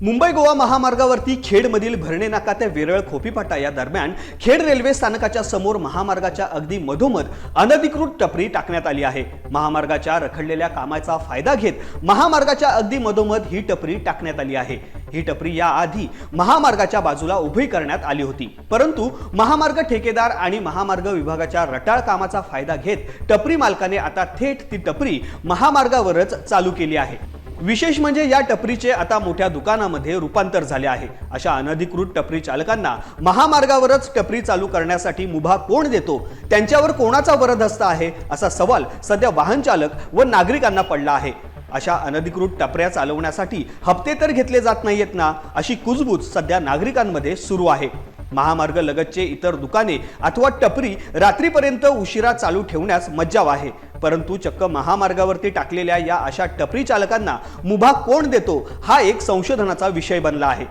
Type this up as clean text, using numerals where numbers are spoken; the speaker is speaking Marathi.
मुंबई गोवा महामार्गावरती खेडमधील भरणे नाका ते वेरळ खोपीफाटा या दरम्यान खेड रेल्वे स्थानकाच्या समोर महामार्गाच्या अगदी मधोमध अनधिकृत टपरी टाकण्यात आली आहे। महामार्गाच्या रखडलेल्या कामाचा फायदा घेत महामार्गाच्या अगदी मधोमध ही टपरी टाकण्यात आली आहे। ही टपरी या आधी महामार्गाच्या बाजूला उभी करण्यात आली होती, परंतु महामार्ग ठेकेदार आणि महामार्ग विभागाच्या रटाळ कामाचा फायदा घेत टपरी मालकाने आता थेट ती टपरी महामार्गावरच चालू केली आहे। विशेष म्हणजे या टपरीचे आता मोठ्या दुकानामध्ये रूपांतर झाले आहे। अशा अनधिकृत टपरी चालकांना महामार्गावरच टपरी चालू करण्यासाठी मुभा कोण देतो, त्यांच्यावर कोणाचा वरदहस्त आहे असा सवाल सध्या वाहन चालक व नागरिकांना पडला आहे। अशा अनधिकृत टपऱ्या चालवण्यासाठी हप्ते तर घेतले जात नाहीयेत ना, अशी कुजबूज सध्या नागरिकांमध्ये सुरू आहे। महामार्ग लगतचे इतर दुकाने अथवा टपरी रात्रीपर्यंत उशिरा चालू ठेवण्यास मज्जाव आहे, परंतु चक्क महामार्गावरती टाकलेल्या या अशा टपरी चालकांना मुभा कोण देतो हा एक संशोधनाचा विषय बनला आहे।